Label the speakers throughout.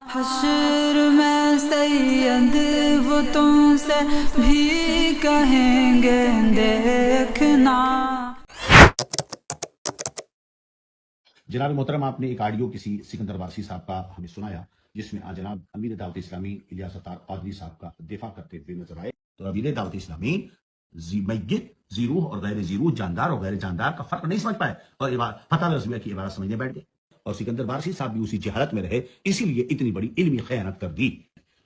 Speaker 1: حشر میں سید وہ تم سے بھی کہیں گے دیکھنا۔
Speaker 2: جناب محترم، آپ نے ایک آڈیو کسی سکندر وارسی صاحب کا ہمیں سنایا جس میں جناب امیر دعوت اسلامی الیاس اطہار قادری صاحب کا دفاع کرتے ہوئے نظر آئے۔ تو امیر دعوت اسلامی میت، ذی روح اور غیر ذی روح، جاندار اور غیر جاندار کا فرق نہیں سمجھ پائے اور فتح رضویہ کی عبارت سمجھنے بیٹھ گئے، اور سکندر وارسی صاحب بھی اسی جہالت میں رہے، اسی لیے اتنی بڑی علمی خیانت کر دی۔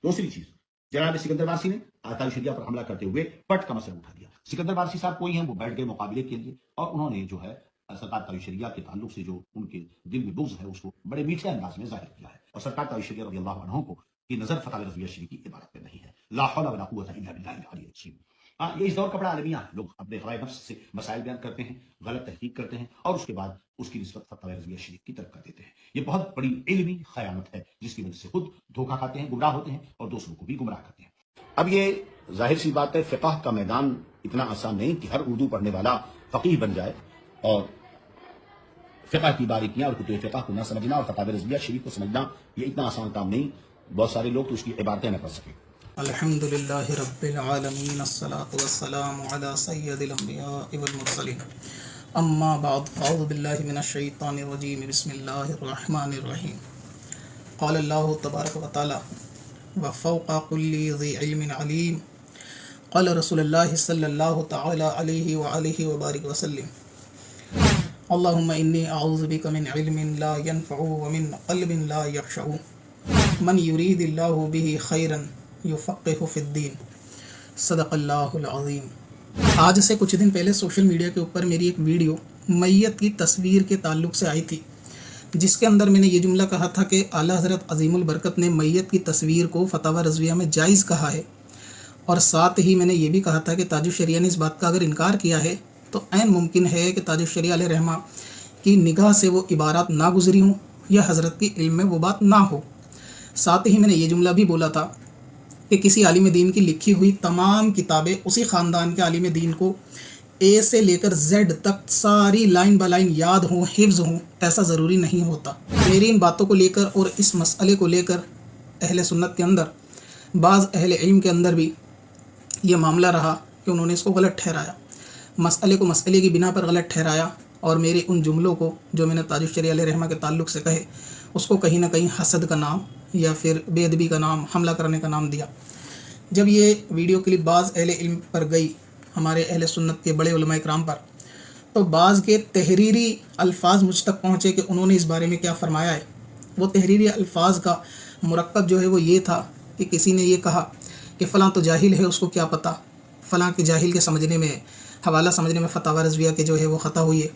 Speaker 2: دوسری چیز، جناب سکندر وارسی نے آتائی شریعہ پر حملہ کرتے ہوئے پٹ کا مسئلہ اٹھا دیا۔ سکندر وارسی صاحب کوئی ہیں، وہ بیٹھ گئے مقابلے کے لیے، اور انہوں نے جو ہے سرکار تاج شریعہ کے تعلق سے جو ان کے دل میں بغض ہے اس کو بڑے میٹھے انداز میں ظاہر کیا ہے، اور سرکار تاج شریعہ رضی اللہ عنہ کو کی نظر فتح رضویہ شریف کی عبارت میں نہیں ہے۔ لا حول ولا قوت الا باللہ العلی العظیم۔ یہ اس دور کا بڑا عالمیہ ہے، لوگ اپنے ہوائے نفس سے مسائل بیان کرتے ہیں، غلط تحقیق کرتے ہیں، اور اس کے بعد اس کی نسبت فتح رضویہ شریف کی طرف کر دیتے ہیں۔ یہ بہت بڑی علمی خیانت ہے جس کی وجہ سے خود دھوکہ کھاتے ہیں، گمراہ ہوتے ہیں، اور دوسروں کو بھی گمراہ کرتے ہیں۔ اب یہ ظاہر سی بات ہے، فقہ کا میدان اتنا آسان نہیں کہ ہر اردو پڑھنے والا فقیہ بن جائے، اور فقہ کی باریکیاں اور کتب فقہ کو نہ سمجھنا اور فتح رضویہ شریف کو سمجھنا یہ اتنا آسان کام نہیں۔ بہت سارے لوگ تو اس کی عبارتیں نہ پڑھ سکیں۔
Speaker 3: الحمدللہ رب العالمین، الصلاۃ والسلام علی سید الانبیاء والمرسلین، اما بعد، فاعوذ باللہ من الشیطان الرجیم، بسم اللہ الرحمن الرحیم۔ قال اللہ تبارک و تعالی وفوق کل ذی علم علیم، قال رسول اللہ صلی اللہ تعالی علیہ وآلہ وبارک وسلم، اللہم انی اعوذ بک من علم لا ینفع ومن قلب لا یخشع، من یرید اللہ بہ خیرا یفقہ فی الدین، صدق اللہ العظیم۔ آج سے کچھ دن پہلے سوشل میڈیا کے اوپر میری ایک ویڈیو میت کی تصویر کے تعلق سے آئی تھی، جس کے اندر میں نے یہ جملہ کہا تھا کہ اعلیٰ حضرت عظیم البرکت نے میت کی تصویر کو فتاوی رضویہ میں جائز کہا ہے، اور ساتھ ہی میں نے یہ بھی کہا تھا کہ تاج الشریعہ نے اس بات کا اگر انکار کیا ہے تو عین ممکن ہے کہ تاج الشریعہ علیہ رحمہ کی نگاہ سے وہ عبارات نہ گزری ہوں یا حضرت کی علم میں وہ بات نہ ہو۔ ساتھ ہی میں نے یہ جملہ بھی بولا تھا کہ کسی عالم دین کی لکھی ہوئی تمام کتابیں اسی خاندان کے عالم دین کو اے سے لے کر زیڈ تک ساری لائن با لائن یاد ہوں، حفظ ہوں، ایسا ضروری نہیں ہوتا۔ میری ان باتوں کو لے کر اور اس مسئلے کو لے کر اہل سنت کے اندر، بعض اہل علم کے اندر بھی یہ معاملہ رہا کہ انہوں نے اس کو غلط ٹھہرایا، مسئلے کو مسئلے کی بنا پر غلط ٹھہرایا، اور میرے ان جملوں کو جو میں نے تاج الشریعہ علیہ رحمہ کے تعلق سے کہے اس کو کہیں نہ کہیں حسد کا نام یا پھر بے ادبی کا نام، حملہ کرنے کا نام دیا۔ جب یہ ویڈیو کلپ بعض اہل علم پر گئی، ہمارے اہل سنت کے بڑے علماء اکرام پر، تو بعض کے تحریری الفاظ مجھ تک پہنچے کہ انہوں نے اس بارے میں کیا فرمایا ہے۔ وہ تحریری الفاظ کا مرکب جو ہے وہ یہ تھا کہ کسی نے یہ کہا کہ فلاں تو جاہل ہے، اس کو کیا پتہ، فلاں کے جاہل کے سمجھنے میں، حوالہ سمجھنے میں فتاوی رضویہ کے جو ہے وہ خطا ہوئی ہے،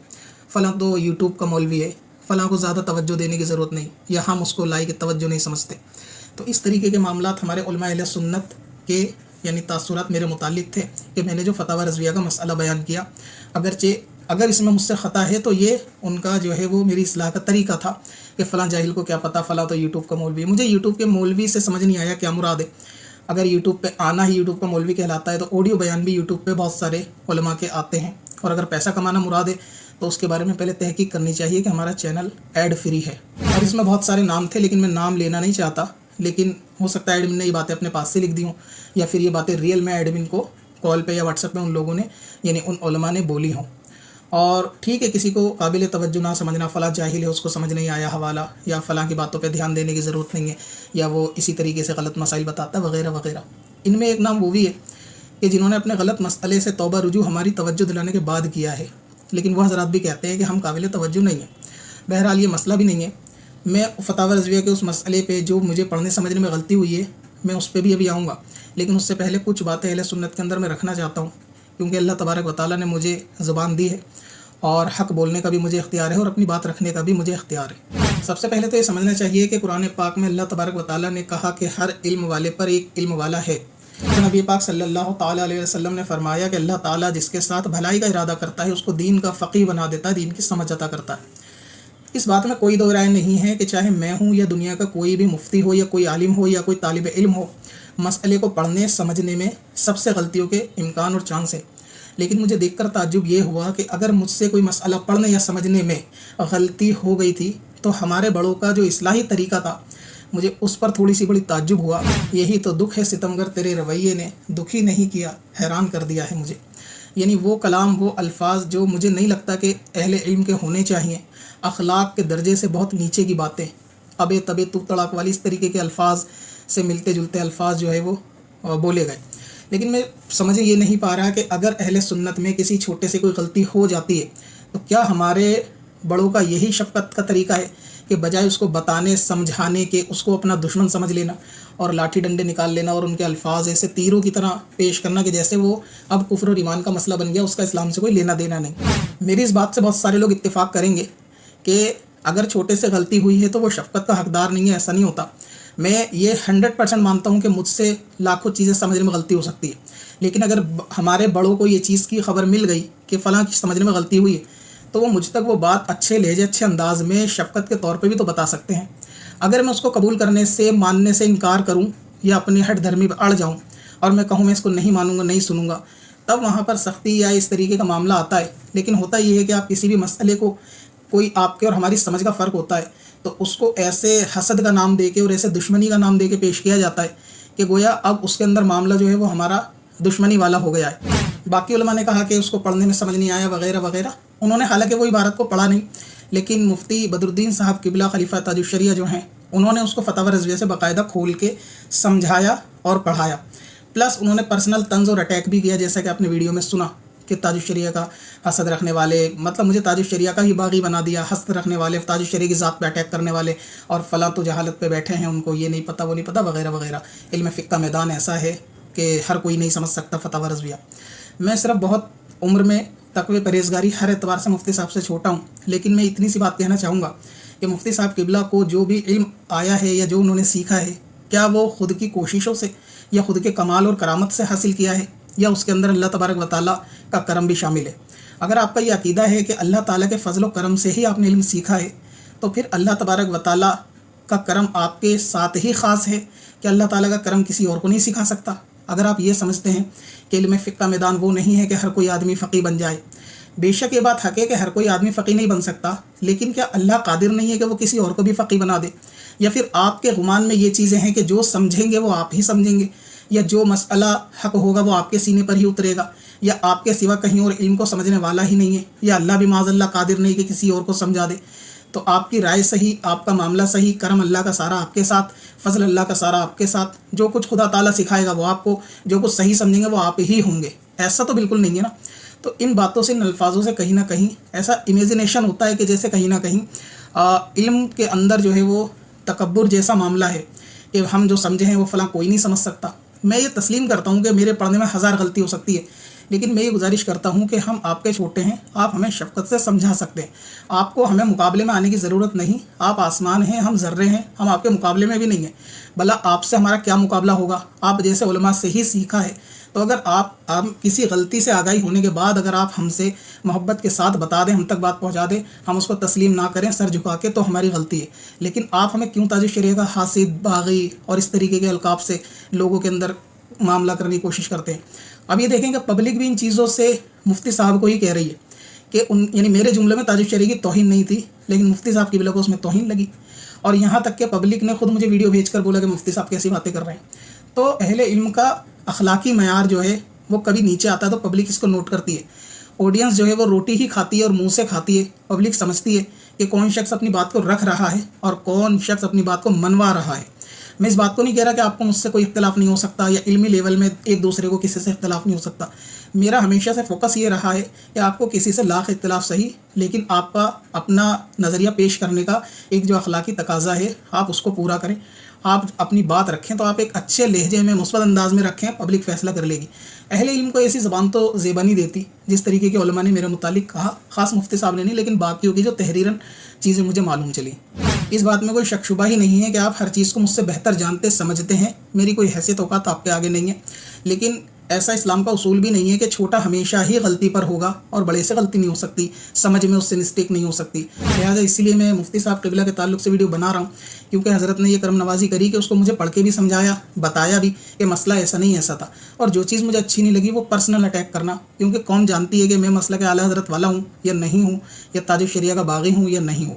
Speaker 3: فلاں تو یوٹیوب کا مولوی ہے، فلاں کو زیادہ توجہ دینے کی ضرورت نہیں، یا ہم اس کو لائق توجہ نہیں سمجھتے۔ تو اس طریقے کے معاملات ہمارے علماء اہل سنت کے یعنی تاثرات میرے متعلق تھے کہ میں نے جو فتاوی رضویہ کا مسئلہ بیان کیا، اگرچہ اگر اس میں مجھ سے خطا ہے تو یہ ان کا جو ہے وہ میری اصلاح کا طریقہ تھا کہ فلاں جاہل کو کیا پتہ، فلاں تو یوٹیوب کا مولوی ہے۔ مجھے یوٹیوب کے مولوی سے سمجھ نہیں آیا کیا مراد ہے۔ اگر یوٹیوب پہ آنا ہی یوٹیوب کا مولوی کہلاتا ہے تو آڈیو بیان بھی یوٹیوب پہ بہت سارے علماء کے آتے ہیں، اور اگر پیسہ کمانا مراد ہے تو اس کے بارے میں پہلے تحقیق کرنی چاہیے کہ ہمارا چینل ایڈ فری ہے۔ اور اس میں بہت سارے نام تھے لیکن میں نام لینا نہیں چاہتا، لیکن ہو سکتا ہے ایڈمن نے یہ باتیں اپنے پاس سے لکھ دی ہوں، یا پھر یہ باتیں ریئل میں ایڈمن کو کال پہ یا واٹس ایپ پہ ان لوگوں نے یعنی ان علماء نے بولی ہوں۔ اور ٹھیک ہے، کسی کو قابل توجہ نہ سمجھنا، فلاں جاہل ہے، اس کو سمجھ نہیں آیا حوالہ، یا فلاں کی باتوں پہ دھیان دینے کی ضرورت نہیں ہے، یا وہ اسی طریقے سے غلط مسائل بتاتا ہے وغیرہ وغیرہ۔ ان میں ایک نام وہ بھی ہے کہ جنہوں نے اپنے غلط مسئلے سے توبہ رجوع ہماری توجہ دلانے کے بعد کیا ہے، لیکن وہ حضرات بھی کہتے ہیں کہ ہم قابل توجہ نہیں ہیں۔ بہرحال یہ مسئلہ بھی نہیں ہے۔ میں فتاوی رضویہ کے اس مسئلے پہ جو مجھے پڑھنے سمجھنے میں غلطی ہوئی ہے میں اس پہ بھی ابھی آؤں گا، لیکن اس سے پہلے کچھ باتیں اہل سنت کے اندر میں رکھنا چاہتا ہوں، کیونکہ اللہ تبارک و تعالیٰ نے مجھے زبان دی ہے، اور حق بولنے کا بھی مجھے اختیار ہے، اور اپنی بات رکھنے کا بھی مجھے اختیار ہے۔ سب سے پہلے تو یہ سمجھنا چاہیے کہ قرآن پاک میں اللہ تبارک و تعالیٰ نے کہا کہ ہر علم والے پر ایک علم والا ہے۔ نبی پاک صلی اللہ تعالیٰ علیہ وسلم نے فرمایا کہ اللہ تعالیٰ جس کے ساتھ بھلائی کا ارادہ کرتا ہے اس کو دین کا فقیہ بنا دیتا ہے، دین کی سمجھ عطا کرتا ہے۔ اس بات میں کوئی دو رائے نہیں ہے کہ چاہے میں ہوں یا دنیا کا کوئی بھی مفتی ہو یا کوئی عالم ہو یا کوئی طالب علم ہو، مسئلے کو پڑھنے سمجھنے میں سب سے غلطیوں کے امکان اور چانس ہے۔ لیکن مجھے دیکھ کر تعجب یہ ہوا کہ اگر مجھ سے کوئی مسئلہ پڑھنے یا سمجھنے میں غلطی ہو گئی تھی تو ہمارے بڑوں کا جو اصلاحی طریقہ تھا مجھے اس پر تھوڑی سی بڑی تعجب ہوا. یہی تو دکھ ہے ستمگر تیرے رویے نے دکھی نہیں کیا حیران کر دیا ہے مجھے. یعنی وہ کلام وہ الفاظ جو مجھے نہیں لگتا کہ اہل علم کے ہونے چاہیے. اخلاق کے درجے سے بہت نیچے کی باتیں، ابے تبے تو تڑاک والی اس طریقے کے الفاظ سے ملتے جلتے الفاظ جو ہے وہ بولے گئے. لیکن میں سمجھے یہ نہیں پا رہا کہ اگر اہل سنت میں کسی چھوٹے سے کوئی غلطی ہو جاتی ہے تو کیا ہمارے بڑوں کا یہی شفقت کا طریقہ ہے کہ بجائے اس کو بتانے سمجھانے کے اس کو اپنا دشمن سمجھ لینا اور لاٹھی ڈنڈے نکال لینا اور ان کے الفاظ ایسے تیروں کی طرح پیش کرنا کہ جیسے وہ اب کفر اور ایمان کا مسئلہ بن گیا، اس کا اسلام سے کوئی لینا دینا نہیں. میری اس بات سے بہت سارے لوگ اتفاق کریں گے کہ اگر چھوٹے سے غلطی ہوئی ہے تو وہ شفقت کا حقدار نہیں ہے. ایسا نہیں ہوتا. میں یہ 100% مانتا ہوں کہ مجھ سے لاکھوں چیزیں سمجھنے میں غلطی ہو سکتی ہے، لیکن اگر ہمارے بڑوں کو یہ چیز کی خبر مل گئی کہ فلاں کی سمجھنے میں غلطی ہوئی ہے تو وہ مجھ تک وہ بات اچھے لہجے اچھے انداز میں شفقت کے طور پہ بھی تو بتا سکتے ہیں. اگر میں اس کو قبول کرنے سے ماننے سے انکار کروں یا اپنے ہٹ دھرمی پہ اڑ جاؤں اور میں کہوں میں اس کو نہیں مانوں گا نہیں سنوں گا، تب وہاں پر سختی یا اس طریقے کا معاملہ آتا ہے. لیکن ہوتا یہ ہے کہ آپ کسی بھی مسئلے کو، کوئی آپ کے اور ہماری سمجھ کا فرق ہوتا ہے تو اس کو ایسے حسد کا نام دے کے اور ایسے دشمنی کا نام دے کے پیش کیا جاتا ہے کہ گویا اب اس کے اندر معاملہ جو ہے وہ ہمارا دشمنی والا ہو گیا ہے. باقی علماء نے کہا کہ اس کو پڑھنے میں سمجھ نہیں آیا وغیرہ وغیرہ. انہوں نے حالانکہ وہ عبارت کو پڑھا نہیں، لیکن مفتی بدر الدین صاحب قبلہ خلیفہ تاج الشریعہ جو ہیں انہوں نے اس کو فتاوی رضویہ سے باقاعدہ کھول کے سمجھایا اور پڑھایا. پلس انہوں نے پرسنل طنز اور اٹیک بھی کیا، جیسا کہ آپ نے ویڈیو میں سنا کہ تاج الشریعہ کا حسد رکھنے والے، مطلب مجھے تاج الشریعہ کا ہی باغی بنا دیا، حسد رکھنے والے، تاج الشریعہ کی ذات پہ اٹیک کرنے والے، اور فلاں تو جہالت پہ بیٹھے ہیں، ان کو یہ نہیں پتہ وہ نہیں پتہ وغیرہ وغیرہ. علم فقہ کا میدان ایسا ہے کہ ہر کوئی نہیں سمجھ سکتا فتاوی رضویہ. میں صرف بہت عمر میں تقوی پرہیزگاری ہر اعتبار سے مفتی صاحب سے چھوٹا ہوں، لیکن میں اتنی سی بات کہنا چاہوں گا کہ مفتی صاحب قبلہ کو جو بھی علم آیا ہے یا جو انہوں نے سیکھا ہے، کیا وہ خود کی کوششوں سے یا خود کے کمال اور کرامت سے حاصل کیا ہے یا اس کے اندر اللہ تبارک و تعالیٰ کا کرم بھی شامل ہے؟ اگر آپ کا یہ عقیدہ ہے کہ اللہ تعالیٰ کے فضل و کرم سے ہی آپ نے علم سیکھا ہے تو پھر اللہ تبارک و تعالیٰ کا کرم آپ کے ساتھ ہی خاص ہے کہ اللہ تعالیٰ کا کرم کسی اور کو نہیں سکھا سکتا. اگر آپ یہ سمجھتے ہیں کہ علم فقہ کا میدان وہ نہیں ہے کہ ہر کوئی آدمی فقی بن جائے، بے شک یہ بات حق ہے کہ ہر کوئی آدمی فقی نہیں بن سکتا، لیکن کیا اللہ قادر نہیں ہے کہ وہ کسی اور کو بھی فقی بنا دے؟ یا پھر آپ کے گمان میں یہ چیزیں ہیں کہ جو سمجھیں گے وہ آپ ہی سمجھیں گے، یا جو مسئلہ حق ہوگا وہ آپ کے سینے پر ہی اترے گا، یا آپ کے سوا کہیں اور علم کو سمجھنے والا ہی نہیں ہے، یا اللہ بھی معاذ اللہ قادر نہیں کہ کسی اور کو سمجھا دے؟ تو آپ کی رائے صحیح، آپ کا معاملہ صحیح، کرم اللہ کا سارا آپ کے ساتھ، فضل اللہ کا سارا آپ کے ساتھ. جو کچھ خدا تعالیٰ سکھائے گا وہ آپ کو، جو کچھ صحیح سمجھیں گے وہ آپ ہی ہوں گے. ایسا تو بالکل نہیں ہے نا. تو ان باتوں سے، ان الفاظوں سے کہیں نہ کہیں ایسا امیجنیشن ہوتا ہے کہ جیسے کہیں نہ کہیں علم کے اندر جو ہے وہ تکبر جیسا معاملہ ہے کہ ہم جو سمجھے ہیں وہ فلاں کوئی نہیں سمجھ سکتا. میں یہ تسلیم کرتا ہوں کہ میرے پڑھنے میں 1000 غلطی ہو سکتی ہے، لیکن میں یہ گزارش کرتا ہوں کہ ہم آپ کے چھوٹے ہیں، آپ ہمیں شفقت سے سمجھا سکتے ہیں. آپ کو ہمیں مقابلے میں آنے کی ضرورت نہیں. آپ آسمان ہیں، ہم ذرے ہیں، ہم آپ کے مقابلے میں بھی نہیں ہیں. بھلا آپ سے ہمارا کیا مقابلہ ہوگا؟ آپ جیسے علماء سے ہی سیکھا ہے. تو اگر آپ کسی غلطی سے آگاہی ہونے کے بعد اگر آپ ہم سے محبت کے ساتھ بتا دیں، ہم تک بات پہنچا دیں، ہم اس کو تسلیم نہ کریں سر جھکا کے، تو ہماری غلطی ہے. لیکن آپ ہمیں کیوں تاج الشریعہ کا حاسد، باغی اور اس طریقے کے القاب سے لوگوں کے اندر معاملہ کرنے کی کوشش کرتے ہیں؟ اب یہ دیکھیں کہ پبلک بھی ان چیزوں سے مفتی صاحب کو ہی کہہ رہی ہے کہ یعنی میرے جملے میں تاج الشریعہ کی توہین نہیں تھی، لیکن مفتی صاحب کی قبلہ کو اس میں توہین لگی. اور یہاں تک کہ پبلک نے خود مجھے ویڈیو بھیج کر بولا کہ مفتی صاحب کیسی باتیں کر رہے ہیں. تو اہل علم کا اخلاقی معیار جو ہے وہ کبھی نیچے آتا ہے تو پبلک اس کو نوٹ کرتی ہے. آڈینس جو ہے وہ روٹی ہی کھاتی ہے اور منہ سے کھاتی ہے. پبلک سمجھتی ہے کہ کون شخص اپنی بات کو رکھ رہا ہے اور کون شخص اپنی بات کو منوا رہا ہے. میں اس بات کو نہیں کہہ رہا کہ آپ کو مجھ سے کوئی اختلاف نہیں ہو سکتا یا علمی لیول میں ایک دوسرے کو کسی سے اختلاف نہیں ہو سکتا. میرا ہمیشہ سے فوکس یہ رہا ہے کہ آپ کو کسی سے لاکھ اختلاف صحیح، لیکن آپ کا اپنا نظریہ پیش کرنے کا ایک جو اخلاقی تقاضا ہے آپ اس کو پورا کریں. آپ اپنی بات رکھیں تو آپ ایک اچھے لہجے میں مثبت انداز میں رکھیں، پبلک فیصلہ کر لے گی. اہل علم کو ایسی زبان تو زیبا نہیں دیتی جس طریقے کے علماء نے میرے متعلق کہا، خاص مفتی صاحب نے نہیں، لیکن باقیوں کی جو تحریراً چیزیں مجھے معلوم چلی. اس بات میں کوئی شک شبہ ہی نہیں ہے کہ آپ ہر چیز کو مجھ سے بہتر جانتے سمجھتے ہیں. میری کوئی حیثیت اوقات آپ کے آگے نہیں ہے، لیکن ایسا اسلام کا اصول بھی نہیں ہے کہ چھوٹا ہمیشہ ہی غلطی پر ہوگا اور بڑے سے غلطی نہیں ہو سکتی، سمجھ میں اس سے مسٹیک نہیں ہو سکتی. لہٰذا اسی لیے میں مفتی صاحب قبلہ کے تعلق سے ویڈیو بنا رہا ہوں، کیونکہ حضرت نے یہ کرم نوازی کری کہ اس کو مجھے پڑھ کے بھی سمجھایا، بتایا بھی کہ مسئلہ ایسا نہیں ایسا تھا. اور جو چیز مجھے اچھی نہیں لگی وہ پرسنل اٹیک کرنا، کیونکہ قوم جانتی ہے کہ میں مسئلہ کے اعلیٰ حضرت والا ہوں یا نہیں ہوں، یا تاج الشریعہ کا باغی ہوں یا نہیں ہوں.